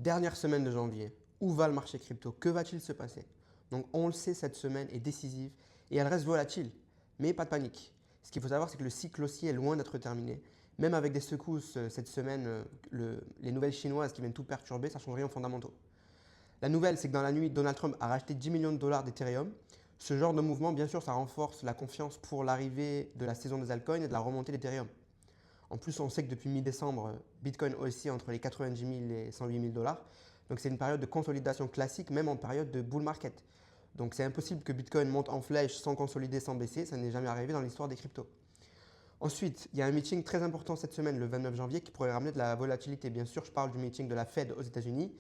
Dernière semaine de janvier, où va le marché crypto? Que va-t-il se passer? Donc on le sait, cette semaine est décisive et elle reste volatile, mais pas de panique. Ce qu'il faut savoir, c'est que le cycle haussier est loin d'être terminé. Même avec des secousses cette semaine, les nouvelles chinoises qui viennent tout perturber, ça ne change rien aux fondamentaux. La nouvelle, c'est que dans la nuit, Donald Trump a racheté 10 millions de dollars d'Ethereum. Ce genre de mouvement, bien sûr, ça renforce la confiance pour l'arrivée de la saison des altcoins et de la remontée d'Ethereum. En plus, on sait que depuis mi-décembre, Bitcoin oscille entre les 90 000 et 108 000 dollars. Donc c'est une période de consolidation classique, même en période de bull market. Donc c'est impossible que Bitcoin monte en flèche sans consolider, sans baisser. Ça n'est jamais arrivé dans l'histoire des cryptos. Ensuite, il y a un meeting très important cette semaine, le 29 janvier, qui pourrait ramener de la volatilité. Bien sûr, je parle du meeting de la Fed aux États-Unis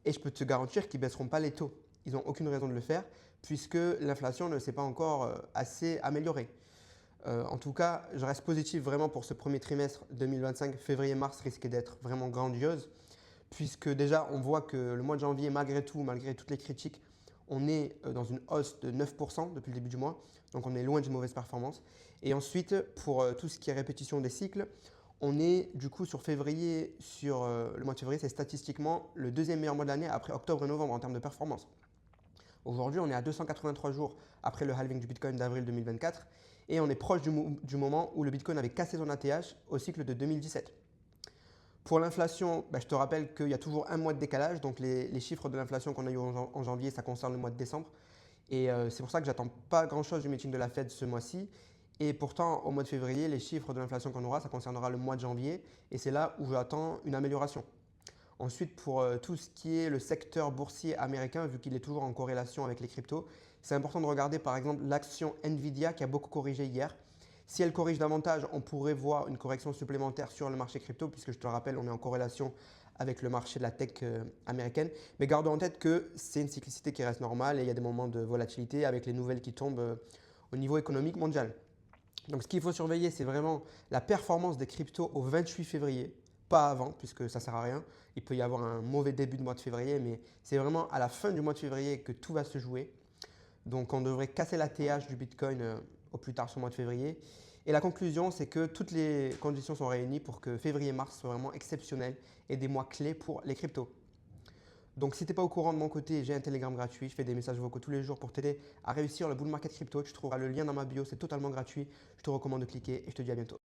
et je peux te garantir qu'ils ne baisseront pas les taux. Ils n'ont aucune raison de le faire puisque l'inflation ne s'est pas encore assez améliorée. En tout cas, je reste positif vraiment pour ce premier trimestre 2025. Février-mars risque d'être vraiment grandiose puisque déjà on voit que le mois de janvier, malgré tout, malgré toutes les critiques, on est dans une hausse de 9% depuis le début du mois. Donc on est loin d'une mauvaise performance. Et ensuite, pour tout ce qui est répétition des cycles, on est du coup sur février, le mois de février, c'est statistiquement le deuxième meilleur mois de l'année après octobre et novembre en termes de performance. Aujourd'hui, on est à 283 jours après le halving du Bitcoin d'avril 2024 et on est proche du moment où le Bitcoin avait cassé son ATH au cycle de 2017. Pour l'inflation, je te rappelle qu'il y a toujours un mois de décalage, donc les chiffres de l'inflation qu'on a eu en janvier, ça concerne le mois de décembre. Et c'est pour ça que j'attends pas grand-chose du meeting de la Fed ce mois-ci. Et pourtant, au mois de février, les chiffres de l'inflation qu'on aura, ça concernera le mois de janvier. Et c'est là où j'attends une amélioration. Ensuite, pour tout ce qui est le secteur boursier américain, vu qu'il est toujours en corrélation avec les cryptos, c'est important de regarder par exemple l'action Nvidia qui a beaucoup corrigé hier. Si elle corrige davantage, on pourrait voir une correction supplémentaire sur le marché crypto, puisque je te le rappelle, on est en corrélation avec le marché de la tech américaine. Mais gardons en tête que c'est une cyclicité qui reste normale et il y a des moments de volatilité avec les nouvelles qui tombent au niveau économique mondial. Donc ce qu'il faut surveiller, c'est vraiment la performance des cryptos au 28 février, pas avant, puisque ça ne sert à rien. Il peut y avoir un mauvais début de mois de février, mais c'est vraiment à la fin du mois de février que tout va se jouer. Donc on devrait casser la TH du Bitcoin au plus tard ce mois de février. Et la conclusion, c'est que toutes les conditions sont réunies pour que février-mars soit vraiment exceptionnel et des mois clés pour les cryptos. Donc si tu n'es pas au courant de mon côté, j'ai un Telegram gratuit, je fais des messages vocaux tous les jours pour t'aider à réussir le bull market crypto. Tu trouveras le lien dans ma bio, c'est totalement gratuit. Je te recommande de cliquer et je te dis à bientôt.